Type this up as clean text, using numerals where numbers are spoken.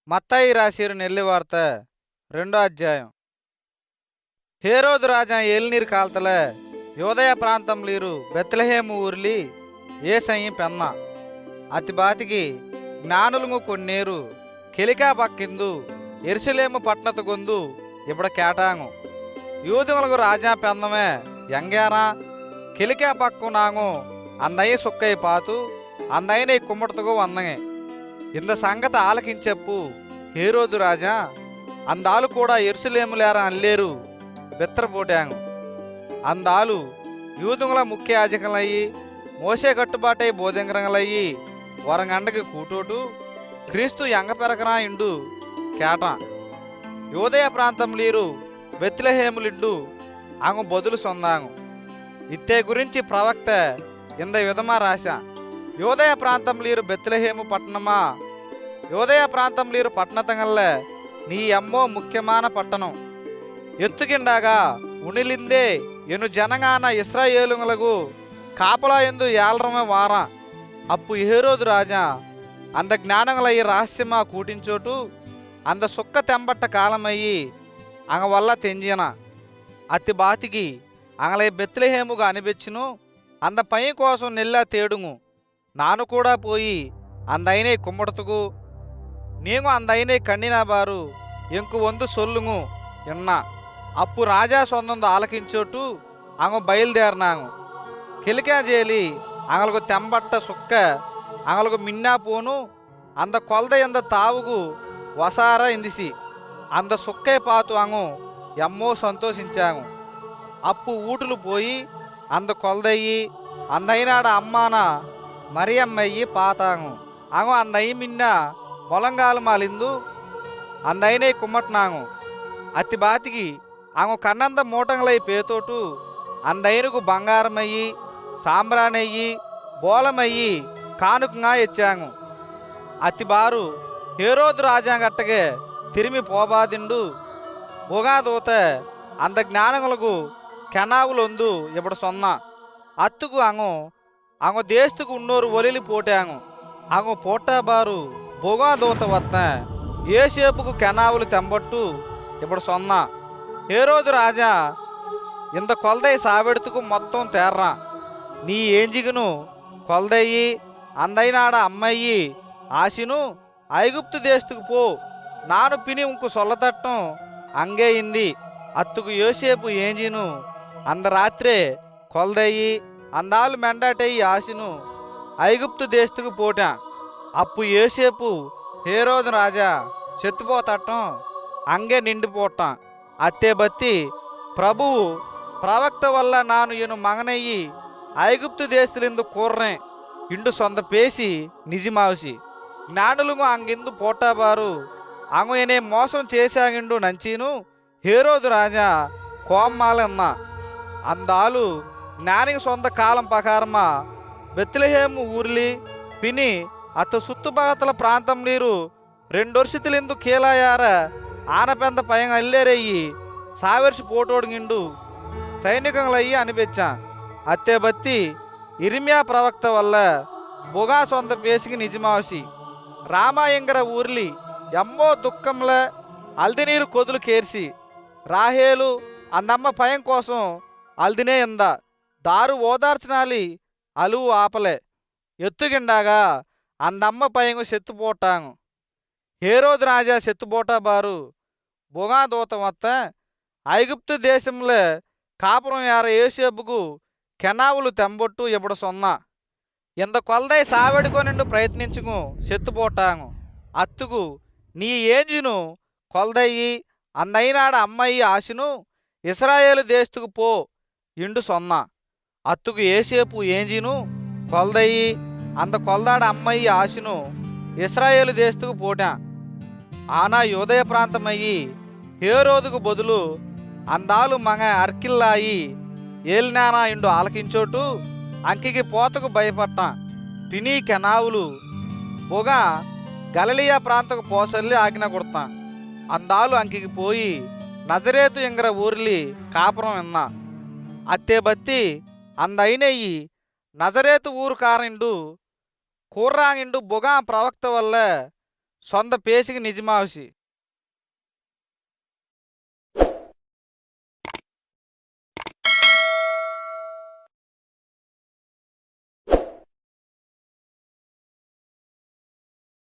మత్తయి రాసిరు నెల్లి వార్త రెండో అధ్యాయం. హేరోదు రాజా ఏలినీరు కాల్తలే యోదయ ప్రాంతంలీరు బెత్లెహేము ఊర్ಲಿ ఏసయ్యి పెన్న అతి బాతికి ಜ್ಞಾನುಲುಗು ಕೊನ್ನೇರು కెలికా పక్కిందు ఎరుసలేము పట్టణతಗೊಂದು ఇప్పుడు కేటాంగు యూదులకు రాజా పెన్నమే ఎంగేనా కెలికా పక్కు నాంగు అందయ్య సుక్కయ్య పాతు అందయ్యనే కుమ్మటతుగు వందంగే ఇంద సంగతి ఆలకించెప్పు హేరోదు రాజా అందాలు కూడా ఎరుసలేములేరా అల్లేరు బెత్తరపోటాంగు అందాలు యూదుల ముఖ్య యాజకులయ్యి మోసే కట్టుబాటై బోధింకరంగలయ్యి వరంగండకి కూటోటు క్రీస్తు ఎంగపెరకరా ఇండు కేట యోదయ ప్రాంతం లీరు బెత్లెహేములిండు అంగు బొదులు సొందాంగు ఇత్తే గురించి ప్రవక్త ఇంద విధమా రాశా యోదయ ప్రాంతం లీరు బెత్లెహేము పట్టణమా యోదయ ప్రాంతం లీరు పట్టణతంగల్లే నీ అమ్మో ముఖ్యமான పట్టణం ఎత్తుకిండాగా ఉనిలిందే ఎను జనగాన ఇస్రాయేలులకు కాపలా ఎందు ఏలరమే వారా అప్పు హేరోదు రాజా అంద జ్ఞానములయ్యి రహస్యమా కూటించోటు అంద సుక్క తెంబట్ట కాలమయ్యి అంగ వల్ల తెంజిన అతి బాతికి అంగలై బెత్లెహేముగా అనిపెచ్చును అంద పై కోసం నెల్లా తేడుము నాను కూడా పోయి అందైనే కుమ్మడతుకు నేను అందైనే కಣ್ಣಿನ బారు ఎంకు వందు సొల్లుము ఎన్నా అప్పు రాజా సొందందు ఆలకించోటు అంగ బయలుదేరినాంగు కెలికా జేలి అంగలకు తెంబట్ట సుక్క అంగలకు మిన్నా పోను అంద కొలద ఎంద తావుగు వసార ఇందిసి అంద సుక్కే పాతు అంగు ఎమ్మో సంతోషించాము అప్పు ఊటులు పోయి అంద కొలదయ్యి అందైనాడ అమ్మాన మరియమ్మయ్యి పాతాంగు అంగు అందయ్యి మిన్న మొలంగాలు మాలిందు అందైనే కుమ్మట్నాంగు అతి బాతికి అంగు కన్నంద మూటంగలై పేతోటు అందైనకు బంగారమయ్యి సాంబ్రానయ్యి బోలమయ్యి కానుకంగా ఎచ్చాంగు అతి బారు హేరోదు రాజాగట్టగే తిరిమి పోబాదిండు బొగాదూత అంద జ్ఞానములకు కెనావులొందు ఇప్పుడు సొన్న అత్తుకు అంగు దేస్తుకు ఉన్నోరు ఒలిలి పోటాంగు అంగు పోటాబారు బొగాదూత వత్త ఏసేపుకు కెనావులు తెంబట్టు ఇప్పుడు సొన్న హేరోదు రాజా ఇంత కొలదై సావెడుతుకు మొత్తం తేర్రా నీ ఏంజిగును కొలదయ్యి అందైనాడ అమ్మయ్యి ఆశను ఐగుప్తు దేశத்துக்கு పో నాను పిని ఇంకు సొల్లతట్టం అంగేయింది అత్తుకు యోసేపు ఏంజిను అంద రాత్రే కొలదయ్యి అందాలు మెండాటయ్యి ఆశను ఐగుప్తు దేశத்துக்கு పోటా అప్పు యోసేపు హేరోదు రాజా చెత్తుపోతట్టం అంగే నిండిపోటాం అత్తే బత్తి ప్రభువు ప్రవక్త వల్ల నాను ఈయన మగనయ్యి ఐగుప్తు దేశలిందు కూర్రే ఇండు సొంత పేసి నిజిమావసి జ్ఞానులుగు అంగిందు పోటాబారు అంగు ఏనే మోసం చేశాగిండు నంచీను హేరోదు రాజా కోమ్మాలన్న అందాలు జ్ఞానికి సొంత కాలం ప్రకారమా బెత్లెహేము ఊర్లి పిని అత సుత్తుబాతల ప్రాంతం నీరు రెండొర్షితులెందు కీలాయార ఆనపెంద పయం అల్లేరయ్యి సావర్సి పోటోడుగిండు సైనికంలయ్యి అనిపెచ్చా అత్తే బత్తి ఇర్మియా ప్రవక్త వల్ల బొగా సొంత పేసికి నిజమావసి రామాయంగర ఊర్లి ఎమ్మో దుఃఖంల అల్దినీరు కొదులు కేర్సి రాహేలు అందమ్మ పయం కోసం అల్దినే ఎంద దారు ఓదార్చనాలి అలువు ఆపలే ఎత్తుగిండాగా అందమ్మ పయంగు సెత్తుపోటాంగు హేరోదు రాజా సెత్తుపోటా బారు బొగాదూత వత్త ఐగుప్తు దేశంలో కాపురం యార ఏసేపుకు కెనావులు తెంబొట్టు ఇప్పుడు సొన్న ఇంత కొలదై సావెడుకొనిండు ప్రయత్నించుకు సెత్తుపోటాంగు అత్తుకు నీ ఏంజిను కొలదయ్యి అందైనాడ అమ్మయ్యి ఆశను ఇస్రాయేలు దేశத்துக்கு పో ఇండు సొన్న అత్తుకు ఏసేపు ఏంజిను కొలదయ్యి అంత కొలదాడ అమ్మయ్యి ఆశను ఇస్రాయేలు దేశத்துக்கு పోటా ఆనా యోదయ ప్రాంతమయ్యి హేరోదుకు బదులు అందాలు మగ అర్కిల్లాయి ఏలినానా ఇండు ఆలకించోటు అంకికి పోతకు భయపట్టా పినీ కెనావులు బొగా గలిలియా ప్రాంతకు పోసల్లి ఆజ్ఞ కొడతా అందాలు అంకికి పోయి నజరేతు ఇంగర ఊర్లి కాపురం విన్నా అత్తే బత్తి అందైనయ్యి నజరేతు ఊరు కారిండు కూర్రాంగిండు బొగా ప్రవక్త వల్ల సొంత పేసికి నిజమావసి